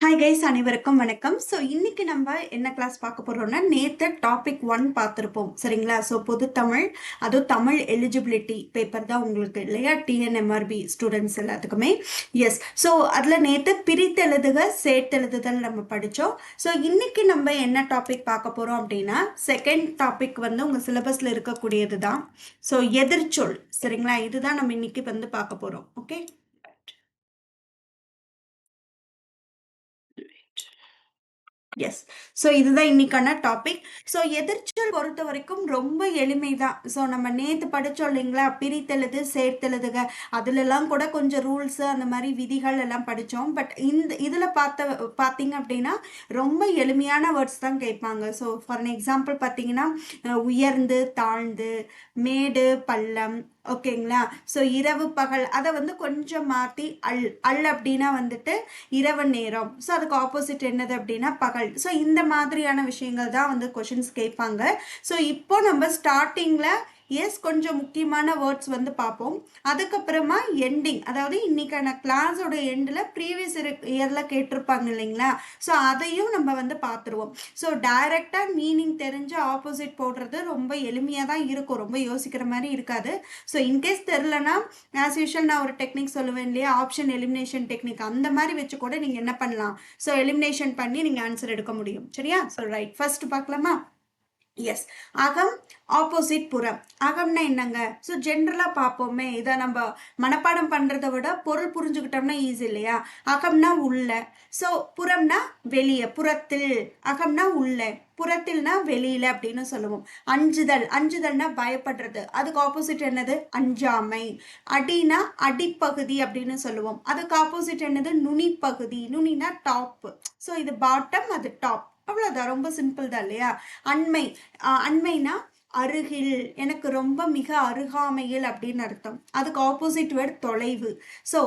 Hi guys, அனைவருக்கும் வணக்கம். So இன்னைக்கு நம்ம என்ன கிளாஸ் பார்க்க போறோம்னா, நேற்று டாபிக் 1 பார்த்துருப்போம் சரிங்களா. ஸோ பொது தமிழ், அதுவும் தமிழ் எலிஜிபிலிட்டி பேப்பர் தான் உங்களுக்கு இல்லையா, டிஎன்எம்ஆர்பி ஸ்டூடெண்ட்ஸ் எல்லாத்துக்குமே. எஸ், ஸோ அதில் நேற்று பிரித்தெழுதுக சேர்த்தெழுதுதல் நம்ம படித்தோம். ஸோ இன்னைக்கு நம்ம என்ன டாபிக் பார்க்க போகிறோம் அப்படின்னா, செகண்ட் டாபிக் வந்து உங்கள் சிலபஸில் இருக்கக்கூடியது தான். ஸோ எதிர்ச்சொல் சரிங்களா, இதுதான் நம்ம இன்னைக்கு வந்து பார்க்க போகிறோம். Okay, S. ஸோ இதுதான் இன்னைக்கான டாபிக். ஸோ எதிர்ச்சொல் பொறுத்த வரைக்கும் ரொம்ப எளிமைதான். ஸோ நம்ம நேற்று படித்தோம் இல்லைங்களா, பிரித்தெழுது சேர்த்தெழுதுக, அதுலலாம் கூட கொஞ்சம் ரூல்ஸு அந்த மாதிரி விதிகள் எல்லாம் படித்தோம். பட் இதில் பார்த்தீங்க அப்படின்னா ரொம்ப எளிமையான வேர்ட்ஸ் தான் கேட்பாங்க. ஸோ ஃபார் அன் எக்ஸாம்பிள் பார்த்தீங்கன்னா, உயர்ந்து தாழ்ந்து, மேடு பள்ளம், ஓகேங்களா. ஸோ இரவு பகல் அதை வந்து கொஞ்சம் மாற்றி அல் அப்படின்னா வந்துட்டு இரவு நேரம். ஸோ அதுக்கு ஆப்போசிட் என்னது அப்படின்னா பகல். ஸோ இந்த மாதிரியான விஷயங்கள் தான் வந்து கொஷின்ஸ் கேட்பாங்க. ஸோ இப்போ நம்ம ஸ்டார்டிங்கில் கொஞ்சம் முக்கியமான வேர்ட்ஸ் வந்து பார்ப்போம். அதுக்கப்புறமா எண்டிங், அதாவது இன்னைக்கான கிளாஸோட எண்டில் ப்ரீவியஸ் இயரில் கேட்டிருப்பாங்க இல்லைங்களா, ஸோ அதையும் நம்ம வந்து பார்த்துருவோம். ஸோ டைரெக்டாக மீனிங் தெரிஞ்சு ஆப்போசிட் போடுறது ரொம்ப எளிமையாக தான் இருக்கும், ரொம்ப யோசிக்கிற மாதிரி இருக்காது. ஸோ இன்கேஸ் தெரிலனா ஆஸ் யூஷுவல் நான் ஒரு டெக்னிக் சொல்லுவேன் இல்லையா, ஆப்ஷன் எலிமினேஷன் டெக்னிக், அந்த மாதிரி வச்சு கூட நீங்கள் என்ன பண்ணலாம், ஸோ எலிமினேஷன் பண்ணி நீங்கள் ஆன்சர் எடுக்க முடியும் சரியா. ஸோ ரைட், ஃபர்ஸ்ட் பார்க்கலாமா. எஸ், அகம் ஆப்போசிட் புறம். அகம்னா என்னங்க, ஸோ ஜென்ரலாக பார்ப்போமே, இதை நம்ம மனப்பாடம் பண்ணுறதை விட பொருள் புரிஞ்சுக்கிட்டோம்னா ஈஸி இல்லையா. அகம்னா உள்ள, ஸோ புறம்னா வெளியே, புறத்தில். அகம்னா உள்ள, புறத்தில்னா வெளியில அப்படின்னு சொல்லுவோம். அஞ்சுதல், அஞ்சுதல்னா பயப்படுறது, அதுக்கு ஆப்போசிட் என்னது, அஞ்சாமை. அடினா அடிப்பகுதி அப்படின்னு சொல்லுவோம், அதுக்கு ஆப்போசிட் என்னது, நுனிப்பகுதி. நுனினா டாப், ஸோ இது பாட்டம், அது டாப், அவ்வளோதான், ரொம்ப சிம்பிள் தான் இல்லையா. அண்மை, அண்மைனா அருகில், எனக்கு ரொம்ப மிக அருகாமையில் அப்படின்னு அர்த்தம். அதுக்கு ஆப்போசிட் வேர்டு தொலைவு. ஸோ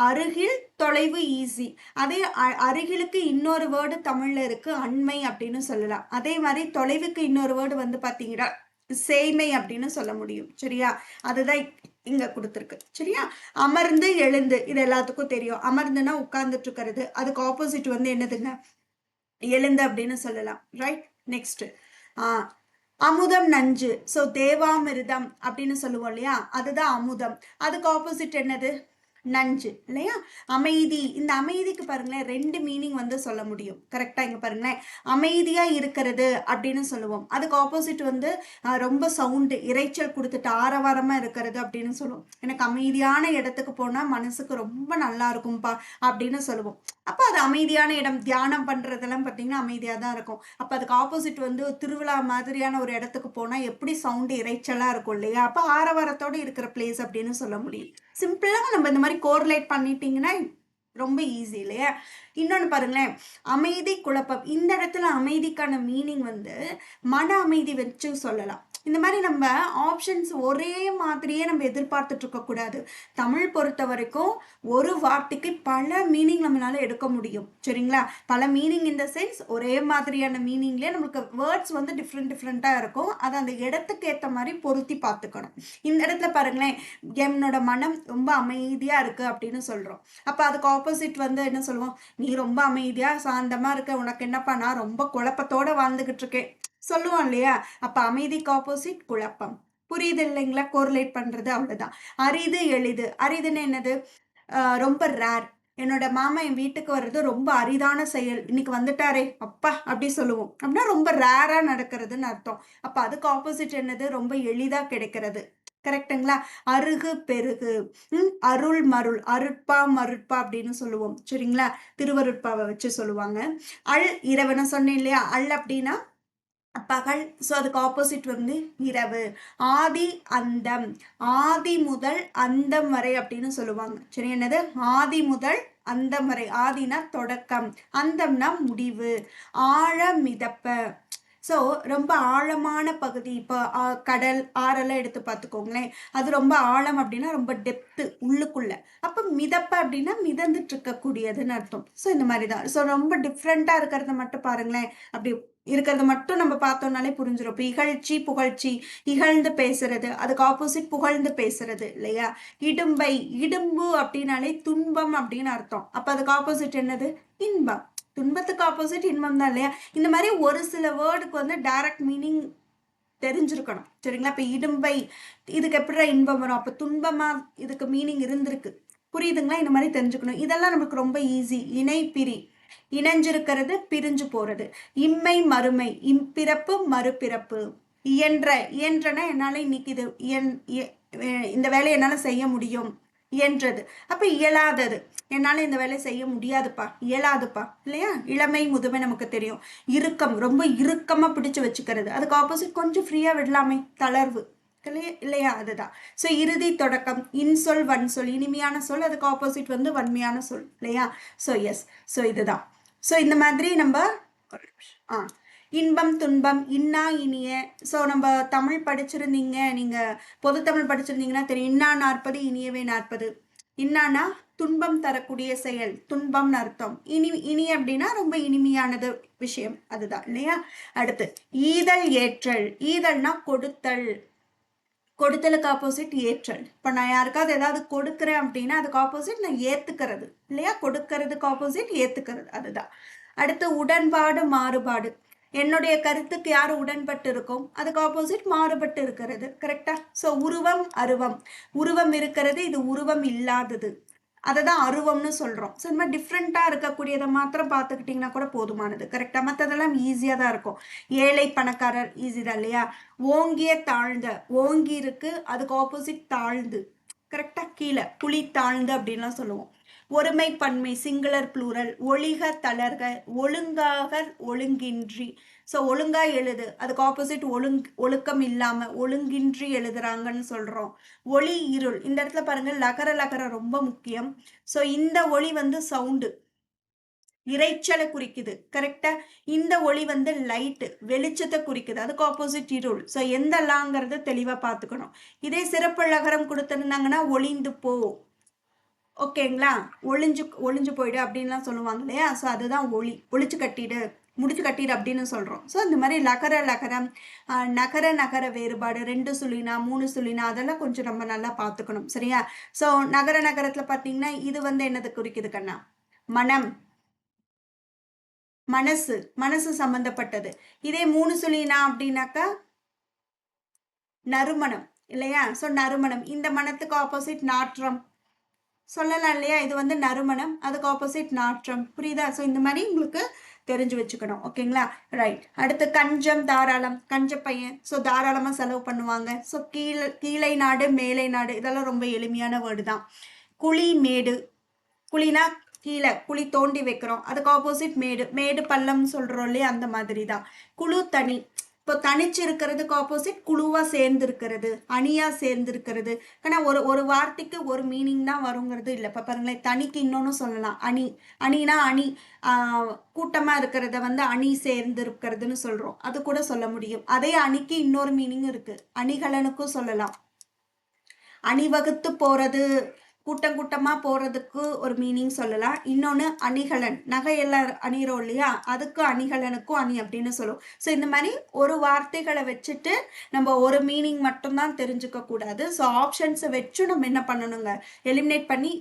அருகில் தொலைவு ஈஸி. அதே அருகிலுக்கு இன்னொரு வேர்டு தமிழ்ல இருக்கு, அண்மை அப்படின்னு சொல்லலாம். அதே மாதிரி தொலைவுக்கு இன்னொரு வேர்டு வந்து பார்த்தீங்கன்னா சேய்மை அப்படின்னு சொல்ல முடியும் சரியா. அதுதான் இங்க கொடுத்துருக்கு சரியா. அமர்ந்து எழுந்து, இது எல்லாத்துக்கும் தெரியும். அமர்ந்துனா உட்கார்ந்துட்டு இருக்கிறது, அதுக்கு ஆப்போசிட் வந்து என்னதுங்க, எழுந்து அப்படின்னு சொல்லலாம். ரைட், நெக்ஸ்ட் அமுதம் நஞ்சு. ஸோ தேவாமிர்தம் அப்படின்னு சொல்லுவோம் இல்லையா, அதுதான் அமுதம். அதுக்கு ஆப்போசிட் என்னது, நஞ்சு இல்லையா. அமைதி, இந்த அமைதிக்கு பாருங்களேன் ரெண்டு மீனிங் வந்து சொல்ல முடியும் கரெக்டா. இங்க பாருங்களேன், அமைதியா இருக்கிறது அப்படின்னு சொல்லுவோம், அதுக்கு ஆப்போசிட் வந்து ரொம்ப சவுண்டு இரைச்சல் கொடுத்துட்டு ஆரவாரமா இருக்கிறது அப்படின்னு சொல்லுவோம். எனக்கு அமைதியான இடத்துக்கு போனா மனசுக்கு ரொம்ப நல்லா இருக்கும்பா அப்படின்னு சொல்லுவோம். அப்போ அது அமைதியான இடம், தியானம் பண்றதெல்லாம் பார்த்தீங்கன்னா அமைதியாக தான் இருக்கும். அப்போ அதுக்கு ஆப்போசிட் வந்து திருவிழா மாதிரியான ஒரு இடத்துக்கு போனால் எப்படி சவுண்டு இறைச்சலாக இருக்கும் இல்லையா, அப்போ ஆரவாரத்தோடு இருக்கிற பிளேஸ் அப்படின்னு சொல்ல முடியும். சிம்பிளாக நம்ம இந்த மாதிரி கோரிலேட் பண்ணிட்டீங்கன்னா ரொம்ப ஈஸி இல்லையா. இன்னொன்று பாருங்களேன், அமைதி குழப்பம். இந்த இடத்துல அமைதிக்கான மீனிங் வந்து மன அமைதி வச்சு சொல்லலாம். இந்த மாதிரி நம்ம ஆப்ஷன்ஸ் ஒரே மாதிரியே நம்ம எதிர்பார்த்துட்டு இருக்கக்கூடாது. தமிழ் பொறுத்த வரைக்கும் ஒரு வார்த்தைக்கு பல மீனிங் நம்மளால எடுக்க முடியும் சரிங்களா. பல மீனிங் இந்த சென்ஸ், ஒரே மாதிரியான மீனிங்லேயே நமக்கு வேர்ட்ஸ் வந்து டிஃப்ரெண்ட்டாக இருக்கும். அதை அந்த இடத்துக்கு ஏற்ற மாதிரி பொருத்தி பார்த்துக்கணும். இந்த இடத்துல பாருங்களேன், என்னோட மனம் ரொம்ப அமைதியாக இருக்குது அப்படின்னு சொல்கிறோம். அப்போ அதுக்கு ஆப்போசிட் வந்து என்ன சொல்லுவோம், நீ ரொம்ப அமைதியாக சாந்தமாக இருக்க, உனக்கு என்னப்பா நான் ரொம்ப குழப்பத்தோடு வாழ்ந்துக்கிட்டு இருக்கேன் சொல்லுவோம் இல்லையா. அப்போ அமைதிக்கு ஆப்போசிட் குழப்பம். புரியுது இல்லைங்களா, கோரிலேட் பண்ணுறது அவ்வளோதான். அரிது எளிது. அரிதுன்னு என்னது, ரொம்ப ரேர். என்னோட மாமா என் வீட்டுக்கு வர்றது ரொம்ப அரிதான செயல், இன்னைக்கு வந்துட்டாரே அப்பா அப்படி சொல்லுவோம். அப்படின்னா ரொம்ப ரேரா நடக்கிறதுன்னு அர்த்தம். அப்ப அதுக்கு ஆப்போசிட் என்னது, ரொம்ப எளிதா கிடைக்கிறது. கரெக்டுங்களா. அருகு பெருகு, அருள் மருள், அருட்பா மருட்பா அப்படின்னு சொல்லுவோம் சரிங்களா. திருவருட்பாவை வச்சு சொல்லுவாங்க. அல் இரவுன்னு சொன்னேன் இல்லையா, அல் அப்படின்னா பகல். ஸோ அதுக்கு ஆப்போசிட் வந்து இரவு. ஆதி அந்தம், ஆதி முதல் அந்தம் வரை அப்படின்னு சொல்லுவாங்க சரி. என்னது, ஆதி முதல் அந்தம் வரை. ஆதினா தொடக்கம், அந்தம்னா முடிவு. ஆழ மிதப்ப, ஸோ ரொம்ப ஆழமான பகுதி. இப்போ கடல் ஆறெல்லாம் எடுத்து பார்த்துக்கோங்களேன், அது ரொம்ப ஆழம் அப்படின்னா ரொம்ப டெப்த்து உள்ளுக்குள்ள. அப்போ மிதப்ப அப்படின்னா மிதந்துட்டு இருக்கக்கூடியதுன்னு அர்த்தம். ஸோ இந்த மாதிரி தான். ஸோ ரொம்ப டிஃப்ரெண்ட்டாக இருக்கிறத மட்டும் பாருங்களேன், அப்படி இருக்கிறத மட்டும் நம்ம பார்த்தோம்னாலே புரிஞ்சிடும். இப்போ இகழ்ச்சி புகழ்ச்சி, இகழ்ந்து பேசுறது, அதுக்கு ஆப்போசிட் புகழ்ந்து பேசுறது இல்லையா. இடும்பை, இடும்பு அப்படின்னாலே துன்பம் அப்படின்னு அர்த்தம். அப்போ அதுக்கு ஆப்போசிட் என்னது, இன்பம். துன்பத்துக்கு ஆப்போசிட் இன்பம் தான் இல்லையா? இந்த மாதிரி ஒரு சில வேர்டுக்கு வந்து டைரக்ட் மீனிங் தெரிஞ்சிருக்கணும். சரிங்களா? இப்ப இடும்பை, இதுக்கு எப்படி இன்பம் வரும்? அப்ப துன்பமா இதுக்கு மீனிங் இருந்திருக்கு. புரியுதுங்களா? இந்த மாதிரி தெரிஞ்சுக்கணும். இதெல்லாம் நமக்கு ரொம்ப ஈஸி. இணை பிரி, இணைஞ்சிருக்கிறது பிரிஞ்சு போறது. இம்மை மறுமை, இம்பிறப்பு மறுபிறப்பு. இயன்ற, இயன்றனா என்னால இன்னைக்கு இது இந்த வேலையை என்னால செய்ய முடியும், இயன்றது. அப்ப இயலாதது, என்னால இந்த வேலையை செய்ய முடியாதுப்பா, இயலாதுப்பா, இல்லையா? இளமை முதுமை நமக்கு தெரியும். இறுக்கம், ரொம்ப இறுக்கமா பிடிச்சு வச்சுக்கிறது. அதுக்கு ஆப்போசிட் கொஞ்சம் ஃப்ரீயா விடலாமே, தளர்வு, இல்லையா? அதுதான். ஸோ இறுதி தொடக்கம், இன்சொல் வன்சொல், இனிமையான சொல், அதுக்கு ஆப்போசிட் வந்து வன்மையான சொல், இல்லையா? ஸோ எஸ், ஸோ இதுதான். ஸோ இந்த மாதிரி நம்ம இன்பம் துன்பம் இன்னா இனிய. ஸோ நம்ம தமிழ் படிச்சிருந்தீங்க, நீங்க பொது தமிழ் படிச்சிருந்தீங்கன்னா தெரியும். இன்னா 40 இனியவே 40. இன்னானா துன்பம் தரக்கூடிய செயல், துன்பம்னு அர்த்தம். இனி அப்படின்னா ரொம்ப இனிமையானது விஷயம், அதுதான் இல்லையா? அடுத்து ஈதல் ஏற்றல். ஈதல்னா கொடுத்தல், கொடுத்தலுக்கு ஆப்போசிட் ஏற்றல். இப்போ நான் யாருக்காவது ஏதாவது கொடுக்குறேன் அப்படின்னா அதுக்கு ஆப்போசிட் நான் ஏத்துக்கிறது, இல்லையா? கொடுக்கறதுக்கு ஆப்போசிட் ஏத்துக்கிறது, அதுதான். அடுத்து உடன்பாடு மாறுபாடு. என்னுடைய கருத்துக்கு யார் உடன்பட்டு இருக்கும், அதுக்கு ஆப்போசிட் மாறுபட்டு இருக்கிறது. கரெக்டா? ஸோ உருவம் அருவம், உருவம் இருக்கிறது, இது உருவம் இல்லாதது, அதை தான் அருவம்னு சொல்றோம். ஸோ இந்த மாதிரி டிஃப்ரெண்ட்டாக இருக்கக்கூடியதை மாத்திரம் பார்த்துக்கிட்டிங்கன்னா கூட போதுமானது. கரெக்டாக? மற்றதெல்லாம் ஈஸியாக தான் இருக்கும். ஏழை பணக்காரர் ஈஸி தான் இல்லையா? ஓங்கிய தாழ்ந்த, ஓங்கி இருக்கு, அதுக்கு ஆப்போசிட் தாழ்ந்து. கரெக்டாக? கீழே புலி தாழ்ந்து அப்படின்லாம் சொல்லுவோம். ஒருமை பன்மை, சிங்குலர் ப்ளூரல். ஒளிக தளர்க, ஒழுங்காக ஒழுங்கின்றி. ஸோ ஒழுங்கா எழுது, அதுக்கு ஆப்போசிட் ஒழுக்கம் இல்லாம ஒழுங்கின்றி எழுதுறாங்கன்னு சொல்றோம். ஒளி இருள், இந்த இடத்துல பாருங்க லகர லகர ரொம்ப முக்கியம். ஸோ இந்த ஒளி வந்து சவுண்டு, இறைச்சலை குறிக்குது. கரெக்டா? இந்த ஒளி வந்து லைட், வெளிச்சத்தை குறிக்குது, அதுக்கு ஆப்போசிட் இருள். ஸோ எந்த லாங்கிறத தெளிவா பார்த்துக்கணும். இதே சிறப்பு லகரம் கொடுத்துருந்தாங்கன்னா ஒளிந்து போ, ஓகேங்களா? ஒளிஞ்சு போயிடு அப்படின்லாம் சொல்லுவாங்க இல்லையா? ஸோ அதுதான் ஒளி, ஒளிச்சு கட்டிடு, முடிச்சு கட்டிடு அப்படின்னு சொல்றோம். ஸோ இந்த மாதிரி லகர லகரம், நகர நகர வேறுபாடு, 2 சுழினா 3 சுழினா, அதெல்லாம் கொஞ்சம் நம்ம நல்லா பார்த்துக்கணும். சரியா? ஸோ நகர நகரத்துல பார்த்தீங்கன்னா இது வந்து என்னது குறிக்குது கண்ணா? மனம், மனசு, மனசு சம்பந்தப்பட்டது. இதே 3 சுழினா அப்படின்னாக்கா நறுமணம், இல்லையா? ஸோ நறுமணம், இந்த மனத்துக்கு ஆப்போசிட் நாற்றம் சொல்லலாம் இல்லையா? இது வந்து நறுமணம், அதுக்கு ஆப்போசிட் நாற்றம். புரியுதா? ஸோ இந்த மாதிரி உங்களுக்கு தெரிஞ்சு வச்சுக்கணும். ஓகேங்களா? ரைட். அடுத்து கஞ்சம் தாராளம், கஞ்ச பையன். ஸோ தாராளமாக செலவு பண்ணுவாங்க. ஸோ கீழை நாடு மேலை நாடு, இதெல்லாம் ரொம்ப எளிமையான வேர்டு தான். குழி மேடு, குழினா கீழே, குழி தோண்டி வைக்கிறோம், அதுக்கு ஆப்போசிட் மேடு, மேடு பள்ளம்னு சொல்றோம் இல்லையா? அந்த மாதிரி தான். குழு தனி, இப்போ தனிச்சு இருக்கிறதுக்கு ஆப்போசிட் குழுவா சேர்ந்து இருக்கிறது, அணியா சேர்ந்து இருக்கிறது. ஏன்னா ஒரு வார்த்தைக்கு ஒரு மீனிங் தான் வருங்கிறது இல்லை. இப்போ பாருங்களேன், தனிக்கு இன்னொன்னு சொல்லலாம், அணி. அணினா அணி, கூட்டமா இருக்கிறத வந்து அணி சேர்ந்து இருக்கிறதுன்னு சொல்றோம், அது கூட சொல்ல முடியும். அதே அணிக்கு இன்னொரு மீனிங் இருக்கு, அணிகலனுக்கும் சொல்லலாம். அணிவகுத்து போறது, கூட்டம் கூட்டமா போறதுக்கு ஒரு மீனிங் சொல்லலாம். இன்னொன்னு அணிகலன், நகையெல்லாம் அணிகிறோம் இல்லையா? அதுக்கு அணிகலனுக்கும் அணி அப்படின்னு சொல்லுவோம். ஸோ இந்த மாதிரி ஒரு வார்த்தைகளை வச்சுட்டு நம்ம ஒரு மீனிங் மட்டும்தான் தெரிஞ்சுக்க கூடாது. ஸோ ஆப்ஷன்ஸை வச்சு நம்ம என்ன பண்ணணுங்க, எலிமினேட் பண்ணி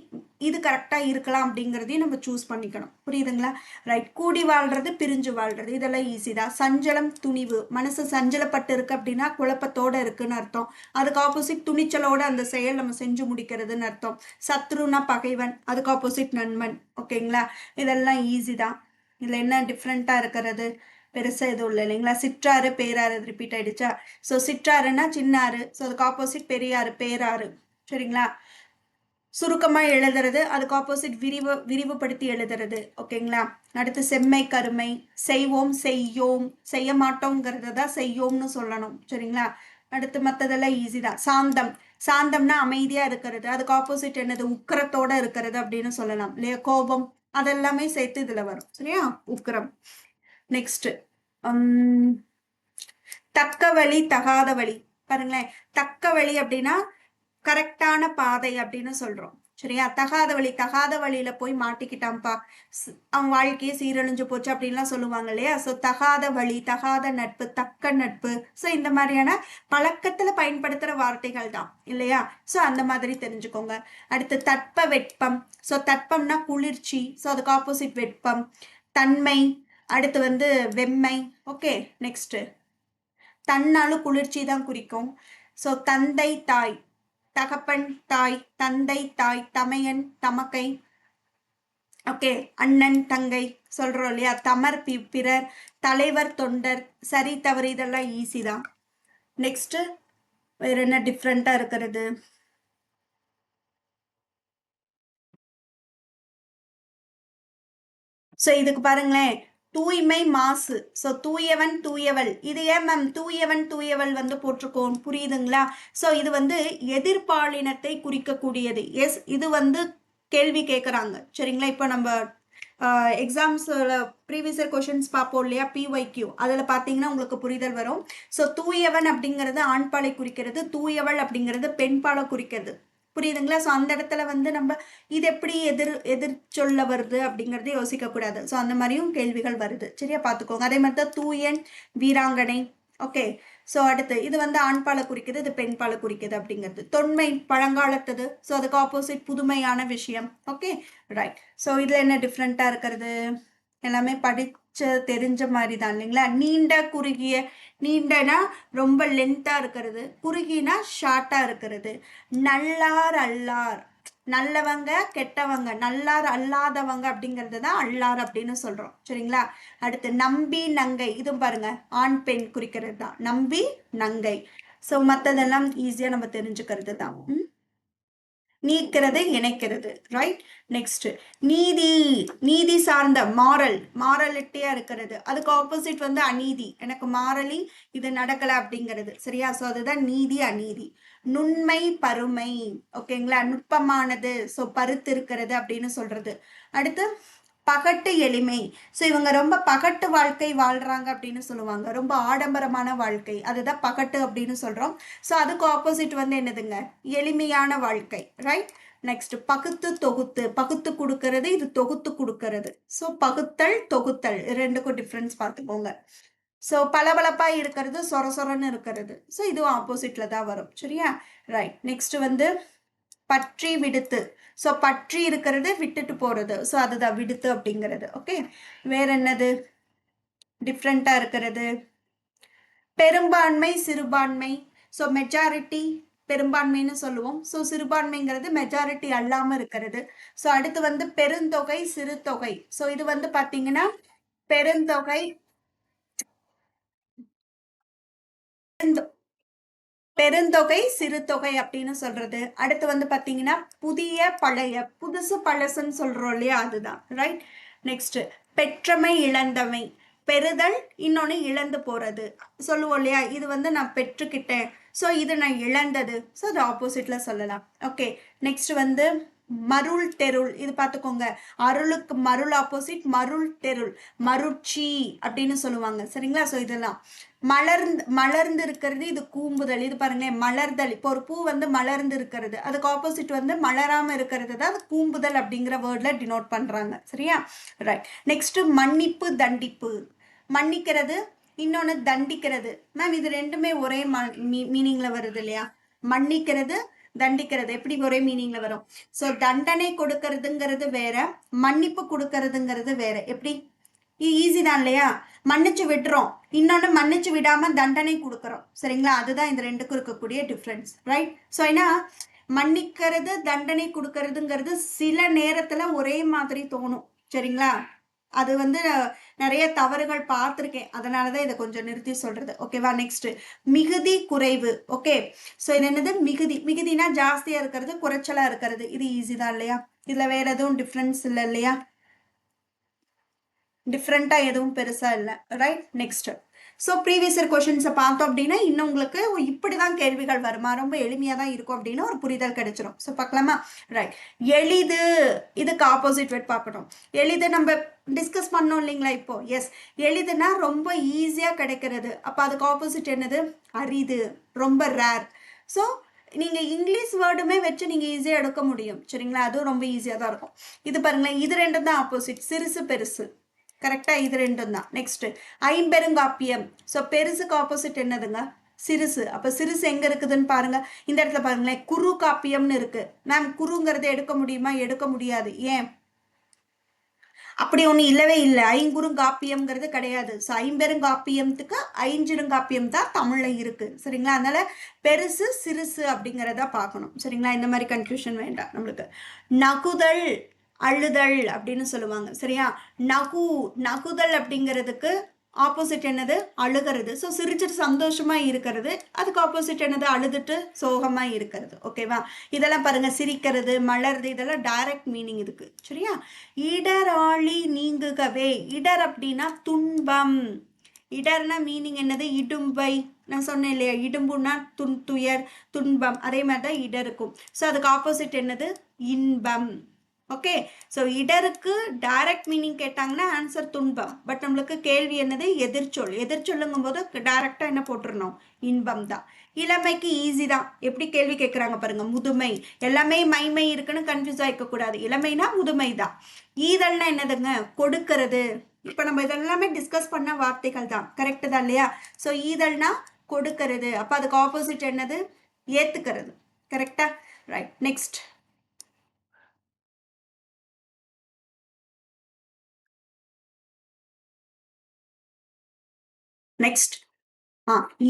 இது கரெக்டா இருக்கலாம் அப்படிங்கிறதையும் நம்ம சூஸ் பண்ணிக்கணும். புரியுதுங்களா? ரைட். கூடி வாழ்றது பிரிஞ்சு வாழ்றது, இதெல்லாம் ஈஸி தான். சஞ்சலம் துணிவு, மனசு சஞ்சலப்பட்டு இருக்கு அப்படின்னா குழப்பத்தோட இருக்குன்னு அர்த்தம். அதுக்கு ஆப்போசிட் துணிச்சலோட அந்த செயல் நம்ம செஞ்சு முடிக்கிறதுன்னு அர்த்தம். சத்ருனா பகைவன், அதுக்கு ஆப்போசிட் நண்பன். ஓகேங்களா? இதெல்லாம் ஈஸி தான். இதுல என்ன டிஃப்ரெண்டா இருக்கிறது, பெருசா எதுவும் இல்லை இல்லைங்களா? சிற்றாறு பேராறு ரிப்பீட் ஆயிடுச்சா? ஸோ சிற்றாறுனா சின்னாறு, ஸோ அதுக்கு ஆப்போசிட் பெரியாறு பேராறு. சரிங்களா? சுருக்கமா எழுதுறது, அதுக்கு ஆப்போசிட் விரிவுபடுத்தி எழுதுறது. ஓகேங்களா? அடுத்து செம்மை கருமை, செய்வோம் செய்யோம், செய்ய மாட்டோங்கிறத தான் செய்யோம்னு சொல்லணும். சரிங்களா? அடுத்து மற்றதெல்லாம் ஈஸி தான். சாந்தம், சாந்தம்னா அமைதியா இருக்கிறது, அதுக்கு ஆப்போசிட் என்னது, உக்கரத்தோட இருக்கிறது அப்படின்னு சொல்லலாம் இல்லையா? கோபம், அதெல்லாமே சேர்த்து இதுல வரும். சரியா? உக்கரம். நெக்ஸ்ட் தக்க வழி தகாத வழி. பாருங்களேன், தக்க வழி அப்படின்னா கரெக்டான பாதை அப்படின்னு சொல்றோம். சரியா? தகாத வழி, தகாத வழியில போய் மாட்டிக்கிட்டான்ப்பா, அவன் வாழ்க்கையே சீரழிஞ்சு போச்சு அப்படின்லாம் சொல்லுவாங்க இல்லையா? ஸோ தகாத வழி, தகாத நட்பு, தக்க நட்பு. ஸோ இந்த மாதிரியான பழக்கத்துல பயன்படுத்துற வார்த்தைகள் தான் இல்லையா? ஸோ அந்த மாதிரி தெரிஞ்சுக்கோங்க. அடுத்து தட்ப வெட்பம். ஸோ தட்பம்னா குளிர்ச்சி, ஸோ அதுக்கு ஆப்போசிட் வெட்பம். தன்மை, அடுத்து வந்து வெம்மை. ஓகே, நெக்ஸ்ட் தன்னாலும் குளிர்ச்சி தான் குறிக்கும். ஸோ தந்தை தாய், தகப்பன் தாய், தந்தை தாய், தமையன் தமக்கை. ஓகே, அண்ணன் தங்கை சொல்றோம் இல்லையா, தமர் பிறர், தலைவர் தொண்டர். சரி தவறு இதெல்லாம் ஈஸி தான். நெக்ஸ்ட் வேற என்ன டிஃப்ரெண்டா இருக்கிறது? ஸோ இதுக்கு பாருங்களேன், தூய்மை மாசு. ஸோ தூயவன் தூயவள். இது ஏன் மேம் தூயவன் தூயவள் வந்து போட்டிருக்கோம், புரியுதுங்களா? ஸோ இது வந்து எதிர்பாலினத்தை குறிக்கக்கூடியது. எஸ், இது வந்து கேள்வி கேட்குறாங்க சரிங்களா. இப்போ நம்ம எக்ஸாம்ஸில் ப்ரீவியஸ் இயர் கொஷின்ஸ் பார்ப்போம் இல்லையா, பிஒய்க்யூ, அதில் பார்த்தீங்கன்னா உங்களுக்கு புரிதல் வரும். ஸோ தூயவன் அப்படிங்கிறது ஆண்பாலை குறிக்கிறது, தூயவள் அப்படிங்கிறது பெண்பாலை குறிக்கிறது. புரியுதுங்களா? ஸோ அந்த இடத்துல வந்து நம்ம இது எப்படி எதிர் சொல்ல வருது அப்படிங்கிறது யோசிக்க கூடாது. ஸோ அந்த மாதிரியும் கேள்விகள் வருது சரியா, பார்த்துக்கோங்க. அதே மாதிரி தான் தூயன் வீராங்கனை. ஓகே, ஸோ அடுத்து இது வந்து ஆண்பாலை குறிக்குது, இது பெண்பாலை குறிக்குது அப்படிங்கிறது. தொன்மை பழங்காலத்தது, ஸோ அதுக்கு ஆப்போசிட் புதுமையான விஷயம். Okay, right. ஸோ இதில் என்ன டிஃப்ரெண்ட்டாக இருக்கிறது? எல்லாமே தெரிஞ்ச மாதிரி தான் இல்லைங்களா. நீண்ட குறுகிய, நீண்டனா ரொம்ப லென்த்தாக இருக்கிறது, குறுகினா ஷார்ட்டாக இருக்கிறது. நல்லார் அல்லார், நல்லவங்க கெட்டவங்க, நல்லார் அல்லாதவங்க அப்படிங்கிறது தான் அல்லார் அப்படின்னு சொல்றோம் சரிங்களா. அடுத்து நம்பி நங்கை, இதுவும் பாருங்க ஆண் பெண் குறிக்கிறது தான், நம்பி நங்கை. ஸோ மற்றதெல்லாம் ஈஸியா நம்ம தெரிஞ்சுக்கிறது தான். நீக்கிறது இணைக்கிறது, ரைட். நெக்ஸ்ட் நீதி, நீதி சார்ந்த மாரல், மாரலிட்டியா இருக்கிறது. அதுக்கு ஆப்போசிட் வந்து அநீதி, எனக்கு மாரலி இது நடக்கல அப்படிங்கிறது சரியா. ஸோ அதுதான் நீதி அநீதி. நுண்மை பருமை, ஓகேங்களா, நுட்பமானது, ஸோ பருத்து இருக்கிறது அப்படின்னு சொல்றது. அடுத்து பகட்டு எளிமை. ஸோ இவங்க ரொம்ப பகட்டு வாழ்க்கை வாழ்றாங்க அப்படின்னு சொல்லுவாங்க, ரொம்ப ஆடம்பரமான வாழ்க்கை, அதுதான் பகட்டு அப்படின்னு சொல்றோம். ஸோ அதுக்கு ஆப்போசிட் வந்து என்னதுங்க, எளிமையான வாழ்க்கை, ரைட். நெக்ஸ்ட் பகுத்து தொகுத்து, பகுத்து கொடுக்கறது, இது தொகுத்து கொடுக்கறது. ஸோ பகுத்தல் தொகுத்தல் ரெண்டுக்கும் டிஃப்ரென்ஸ் பார்த்துக்கோங்க. ஸோ பளபளப்பா இருக்கிறது, சொர சொரன்னு இருக்கிறது. ஸோ இதுவும் ஆப்போசிட்ல தான் வரும் சரியா, ரைட். நெக்ஸ்ட் வந்து பற்றி விடுத்து. ஸோ பற்றி இருக்கிறது, விட்டுட்டு போறது, ஸோ அதுதான் விடுத்து அப்படிங்கிறது. ஓகே, வேற என்னது டிஃப்ரெண்டா இருக்கிறது? பெரும்பான்மை சிறுபான்மை. ஸோ மெஜாரிட்டி பெரும்பான்மைன்னு சொல்லுவோம், ஸோ சிறுபான்மைங்கிறது மெஜாரிட்டி அல்லாம இருக்கிறது. ஸோ அடுத்து வந்து பெருந்தொகை சிறு தொகை. ஸோ இது வந்து பாத்தீங்கன்னா பெருந்தொகை, பெருந்தொகை சிறு தொகை அப்படின்னு சொல்றது. அடுத்து வந்து பாத்தீங்கன்னா புதிய பழைய, புதுசு பழசுன்னு சொல்றோம் இல்லையா, அதுதான், ரைட். நெக்ஸ்ட் பெற்றமை இழந்தமை, பெறுதல் இன்னொன்னு இழந்து போறது சொல்லுவோம் இல்லையா. இது வந்து நான் பெற்றுக்கிட்டேன், ஸோ இது நான் இழந்தது, ஸோ அது ஆப்போசிட்ல சொல்லலாம். ஓகே, நெக்ஸ்ட் வந்து மருள் தெருள், இது பார்த்துக்கோங்க, அருளுக்கு மருள் ஆப்போசிட் மருள் தெருள், மருட்சி அப்படின்னு சொல்லுவாங்க சரிங்களா. ஸோ இதெல்லாம் மலர்ந்து இருக்கிறது, இது கூம்புதல். இது பாருங்களேன், மலர்தல். இப்போ ஒரு பூ வந்து மலர்ந்து இருக்கிறது, அதுக்கு ஆப்போசிட் வந்து மலராம இருக்கிறது தான் அது கூம்புதல் அப்படிங்கிற வேர்ட்ல டினோட் பண்றாங்க சரியா, ரைட். நெக்ஸ்ட் மன்னிப்பு தண்டிப்பு, மன்னிக்கிறது இன்னொன்னு தண்டிக்கிறது. மேம் இது ரெண்டுமே ஒரே மீனிங்ல வருது இல்லையா, மன்னிக்கிறது தண்டிக்கிறது எப்படி ஒரே மீனிங்ல வரும்? ஸோ தண்டனை கொடுக்கறதுங்கிறது வேற, மன்னிப்பு கொடுக்கறதுங்கிறது வேற. எப்படி ஈஸி தான் இல்லையா, மன்னிச்சு விடுறோம், இன்னொன்னு மன்னிச்சு விடாம தண்டனை கொடுக்கறோம் சரிங்களா. அதுதான் இந்த ரெண்டுக்கும் இருக்கக்கூடிய டிஃப்ரென்ஸ், ரைட். ஸோ ஏன்னா மன்னிக்கிறது தண்டனை கொடுக்கறதுங்கிறது சில நேரத்துல ஒரே மாதிரி தோணும் சரிங்களா. அது வந்து நிறைய தவறுகள் பார்த்துருக்கேன், அதனாலதான் இதை கொஞ்சம் நிறுத்தி சொல்றது. ஓகேவா, நெக்ஸ்ட் மிகுதி குறைவு. ஓகே, ஸோ இது என்னது மிகுதி, மிகுதினா ஜாஸ்தியா இருக்கிறது, குறைச்சலா இருக்கிறது. இது ஈஸி தான் இல்லையா, இதுல வேற எதுவும் டிஃப்ரென்ஸ் இல்லை இல்லையா, டிஃப்ரெண்டா எதுவும் பெருசா இல்லை, right. Next so previous year கொஷின்ஸை பார்த்தோம் அப்படின்னா இன்னும் உங்களுக்கு இப்படிதான் கேள்விகள் வருமா, ரொம்ப எளிமையாக தான் இருக்கும் அப்படின்னு ஒரு புரிதல் கிடைச்சிடும். ஸோ பார்க்கலாமா, ரைட். எளிது, இதுக்கு ஆப்போசிட் வேர்ட் பார்க்கணும். எளிது நம்ம டிஸ்கஸ் பண்ணோம் இல்லைங்களா இப்போ. எஸ், எளிதுனா ரொம்ப ஈஸியாக கிடைக்கிறது, அப்போ அதுக்கு ஆப்போசிட் என்னது, அரிது, ரொம்ப ரேர். ஸோ நீங்கள் இங்கிலீஷ் வேர்டுமே வச்சு நீங்கள் ஈஸியாக எடுக்க முடியும் சரிங்களா, அதுவும் ரொம்ப ஈஸியாக தான் இருக்கும். இது பாருங்களேன், இது ரெண்டும் தான் ஆப்போசிட், சிறுசு பெருசு, கரெக்டா, இது ரெண்டும் தான். நெக்ஸ்ட் ஐம்பெருங்காப்பியம். ஸோ பெருசுக்கு ஆப்போசிட் என்னதுங்க, சிறுசு. அப்ப சிறுசு எங்க இருக்குதுன்னு பாருங்க, இந்த இடத்துல பாருங்களேன், குரு காப்பியம்னு இருக்கு. மேம் குருங்கிறத எடுக்க முடியுமா, எடுக்க முடியாது. ஏன், அப்படி ஒண்ணு இல்லவே இல்லை. ஐங்குறுங்காப்பியம்ங்கிறது கிடையாது. ஸோ ஐம்பெருங்காப்பியத்துக்கு ஐஞ்சிறுங்காப்பியம் தான் தமிழ்ல இருக்கு. சரிங்களா? அதனால பெருசு சிறுசு அப்படிங்கிறத பார்க்கணும். சரிங்களா? இந்த மாதிரி கன்ஃபியூஷன் வேண்டாம் நம்மளுக்கு. நகுதல் அழுதல் அப்படின்னு சொல்லுவாங்க. சரியா? நகுதல் அப்படிங்கிறதுக்கு ஆப்போசிட் என்னது? அழுகிறது. ஸோ சிரிச்சிட்டு சந்தோஷமா இருக்கிறது. அதுக்கு ஆப்போசிட் என்னது? அழுதுட்டு சோகமா இருக்கிறது. ஓகேவா? இதெல்லாம் பாருங்க, சிரிக்கிறது, மலர்றது, இதெல்லாம் டைரக்ட் மீனிங் இதுக்கு. சரியா? இடராளி நீங்குகவே. இடர் அப்படின்னா துன்பம். இடர்னா மீனிங் என்னது? இடும்பை. நான் சொன்னேன் இல்லையா, இடும்புனா துயர், துன்பம். அதே மாதிரி தான் இடருக்கும். ஸோ அதுக்கு ஆப்போசிட் என்னது? இன்பம். ஓகே. ஸோ இடருக்கு டைரக்ட் மீனிங் கேட்டாங்கன்னா ஆன்சர் துன்பம். பட் நம்மளுக்கு கேள்வி என்னது? எதிர்ச்சொல். எதிர்ச்சொல்லுங்கும் போது டைரக்டா என்ன போட்டுருணும்? இன்பம் தான். இளமைக்கு ஈஸி தான். எப்படி கேள்வி கேட்குறாங்க பாருங்க. முதுமை. எல்லாமே மைமை இருக்குன்னு கன்ஃபியூஸ் ஆகிக்க கூடாது. இளமைனா முதுமை தான். ஈதல்னா என்னதுங்க? கொடுக்கறது. இப்போ நம்ம இதெல்லாமே டிஸ்கஸ் பண்ண வார்த்தைகள் தான். கரெக்டு தான் இல்லையா? ஸோ ஈதல்னா கொடுக்கறது. அப்போ அதுக்கு ஆப்போசிட் என்னது? ஏத்துக்கிறது. கரெக்டா? ரைட். நெக்ஸ்ட் நெக்ஸ்ட்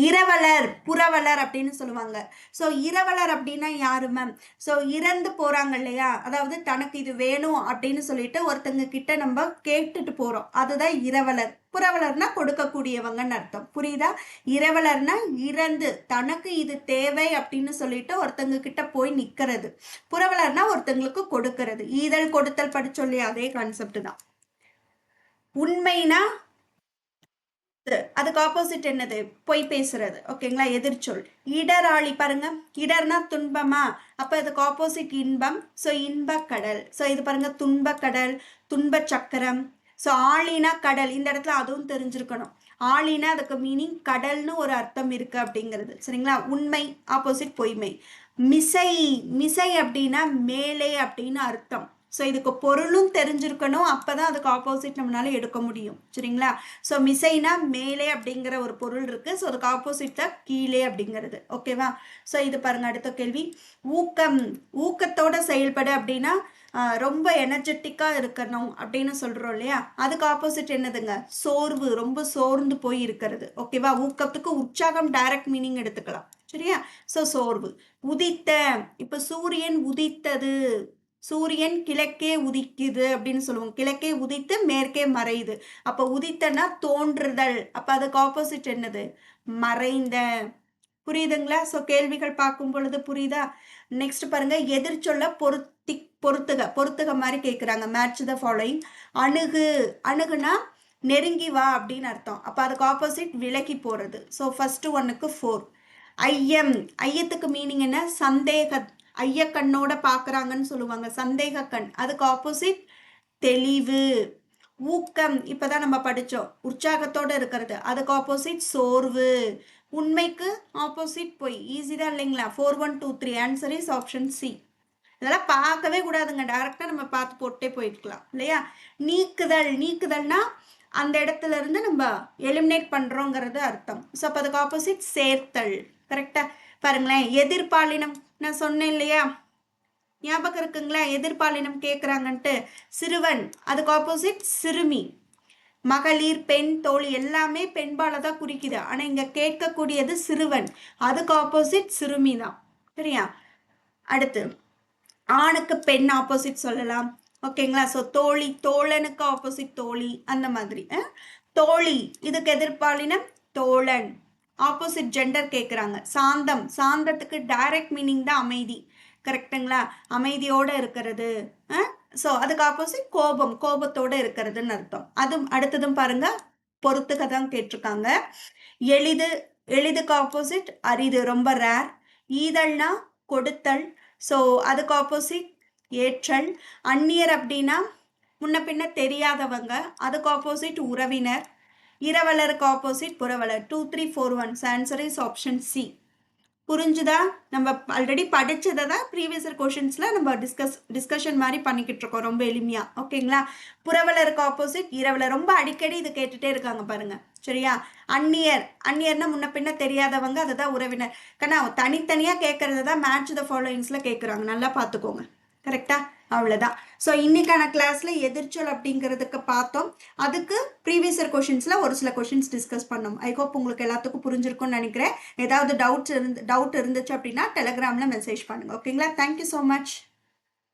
இரவலர், புரவலர் அப்படின்னு சொல்லுவாங்க. ஸோ இரவலர் அப்படின்னா யாரு மேம்? ஸோ இறந்து போறாங்க இல்லையா, அதாவது தனக்கு இது வேணும் அப்படின்னு சொல்லிட்டு ஒருத்தங்க கிட்ட நம்ம கேட்டுட்டு போறோம், அதுதான் இரவலர். புரவலர்னா கொடுக்கக்கூடியவங்கன்னு அர்த்தம். புரியுதா? இரவலர்னா இறந்து தனக்கு இது தேவை அப்படின்னு சொல்லிட்டு ஒருத்தங்க கிட்ட போய் நிக்கிறது. புரவலர்னா ஒருத்தங்களுக்கு கொடுக்கறது. ஈதல் கொடுத்தல் படிச்சொல்லி அதே கான்செப்ட் தான். உண்மைனா அதுக்கு ஆப்போசிட் என்னது? பொய் பேசுறது. ஓகேங்களா? எதிர்ச்சொல். இடராளி பாருங்க. இடர்னா துன்பமா, அப்ப அதுக்கு ஆப்போசிட் இன்பம். ஸோ இன்ப கடல். ஸோ இது பாருங்க, துன்ப கடல், துன்ப சக்கரம். ஸோ ஆழினா கடல். இந்த இடத்துல அதுவும் தெரிஞ்சிருக்கணும். ஆழினா அதுக்கு மீனிங் கடல்னு ஒரு அர்த்தம் இருக்கு அப்படிங்கிறது. சரிங்களா? உண்மை ஆப்போசிட் பொய்மை. மிசை. மிசை அப்படின்னா மேலே அப்படின்னு அர்த்தம். ஸோ இதுக்கு பொருளும் தெரிஞ்சிருக்கணும். அப்பதான் அதுக்கு ஆப்போசிட் நம்மளால எடுக்க முடியும். சரிங்களா? ஸோ மிசைனா மேலே அப்படிங்கிற ஒரு பொருள் இருக்கு. ஸோ அதுக்கு ஆப்போசிட் தான் கீழே அப்படிங்கிறது. ஓகேவா? ஸோ இது பாருங்க, அடுத்த கேள்வி. ஊக்கம். ஊக்கத்தோட செயல்படு அப்படின்னா ரொம்ப எனர்ஜெட்டிக்கா இருக்கணும் அப்படின்னு சொல்றோம் இல்லையா, அதுக்கு ஆப்போசிட் என்னதுங்க? சோர்வு. ரொம்ப சோர்ந்து போய் இருக்கிறது. ஓகேவா? ஊக்கத்துக்கு உற்சாகம் டைரக்ட் மீனிங் எடுத்துக்கலாம். சரியா? ஸோ சோர்வு. உதித்த. இப்ப சூரியன் உதித்தது. சூரியன் கிழக்கே உதிக்குது அப்படின்னு சொல்லுவோம். கிழக்கே உதித்து மேற்கே மறையுது. அப்ப உதித்தனா தோன்றுதல். அப்ப அதுக்கு ஆப்போசிட் என்னது? மறைந்த. புரியுதுங்களா? ஸோ கேள்விகள் பார்க்கும் பொழுது புரியுதா? நெக்ஸ்ட் பாருங்க, எதிர்ச்சொல்ல பொறுத்துக மாதிரி கேட்குறாங்க. Match the following. அணுகு. அணுகுனா நெருங்கி வா அப்படின்னு அர்த்தம். அப்போ அதுக்கு ஆப்போசிட் விலகி போகிறது. ஸோ ஃபர்ஸ்ட் ஒன்னுக்கு 4. ஐயம். ஐயத்துக்கு மீனிங் என்ன? சந்தேக. ஐயக்கண்ணோட பார்க்குறாங்கன்னு சொல்லுவாங்க. சந்தேக கண். அதுக்கு ஆப்போசிட் தெளிவு. ஊக்கம். இப்பதான் நம்ம படிச்சோம், உற்சாகத்தோட இருக்கிறது. அதுக்கு ஆப்போசிட் சோர்வு. உண்மைக்கு ஆப்போசிட் பொய். ஈஸி தான் இல்லைங்களா? 4 1 2 3 ஆன்சர் இஸ் ஆப்ஷன் சி. இதெல்லாம் பார்க்கவே கூடாதுங்க. டைரக்டா நம்ம பார்த்து போட்டே போயிருக்கலாம் இல்லையா? நீக்குதல். நீக்குதல்னா அந்த இடத்துல இருந்து நம்ம எலிமினேட் பண்றோங்கிறது அர்த்தம். ஸோ அப்போ அதுக்கு ஆப்போசிட் சேர்த்தல். கரெக்டா? பாருங்களேன், எதிர்பாலினம் நான் சொன்னேன் இல்லையா, ஞாபகம் இருக்குங்களா? எதிர்பாலினம் கேட்குறாங்கன்ட்டு. சிறுவன். அதுக்கு ஆப்போசிட் சிறுமி. மகளிர், பெண், தோழி எல்லாமே பெண்பால தான் குறிக்குது. ஆனா இங்க கேட்கக்கூடியது சிறுவன். அதுக்கு ஆப்போசிட் சிறுமி தான். சரியா? அடுத்து ஆணுக்கு பெண் ஆப்போசிட் சொல்லலாம். ஓகேங்களா? ஸோ தோழி, தோழனுக்கு ஆப்போசிட் தோழி, அந்த மாதிரி. தோழி இதுக்கு எதிர்பாலினம் தோழன். ஆப்போசிட் ஜெண்டர் கேட்குறாங்க. சாந்தம். சாந்தத்துக்கு டைரக்ட் மீனிங் தான் அமைதி. கரெக்டுங்களா? அமைதியோட இருக்கிறது. ஸோ அதுக்கு ஆப்போசிட் கோபம். கோபத்தோட இருக்கிறதுன்னு அர்த்தம். அதுவும் அடுத்ததும் பாருங்க, பொறுத்துக்க தான் கேட்டிருக்காங்க. எளிது. எளிதுக்கு ஆப்போசிட் அரிது, ரொம்ப ரேர். ஈதல்னா கொடுத்தல். ஸோ அதுக்கு ஆப்போசிட் ஏற்றல். அந்நியர் அப்படின்னா முன்ன பின்ன தெரியாதவங்க. அதுக்கு ஆப்போசிட் உறவினர். இரவலருக்கு ஆப்போசிட் புரவலர். 2 3 4 1 ஆன்சர் இஸ் ஆப்ஷன் சி. புரிஞ்சுதா? நம்ம ஆல்ரெடி படிச்சதை தான் ப்ரீவியஸ் கொஷின்ஸ்ல நம்ம டிஸ்கஷன் மாதிரி பண்ணிக்கிட்டு இருக்கோம், ரொம்ப எளிமையா. ஓகேங்களா? புரவலருக்கு ஆப்போசிட் இரவலர். ரொம்ப அடிக்கடி இது கேட்டுட்டே இருக்காங்க பாருங்க. சரியா? அந்நியர். அந்நியர்னா முன்ன பின்ன தெரியாதவங்க, அதுதான் உறவினர். கண்ணா தனித்தனியா கேட்கறது தான் மேட்ச் த ஃபாலோயிங்ஸ்ல கேட்குறாங்க. நல்லா பார்த்துக்கோங்க. கரெக்டா? அவ்வளோதான். ஸோ இன்னைக்கான கிளாஸ்ல எதிர்ச்சொல் அப்படிங்கிறதுக்கு பார்த்தோம். அதுக்கு ப்ரீவியஸ் இயர் கொஷின்ஸ்ல ஒரு சில கொஷின்ஸ் டிஸ்கஸ் பண்ணோம். ஐ ஹோப் உங்களுக்கு எல்லாத்துக்கும் புரிஞ்சிருக்கும்னு நினைக்கிறேன். ஏதாவது டவுட் இருந்துச்சு அப்படின்னா டெலகிராம்ல மெசேஜ் பண்ணுங்க. ஓகேங்களா? Thank you so much.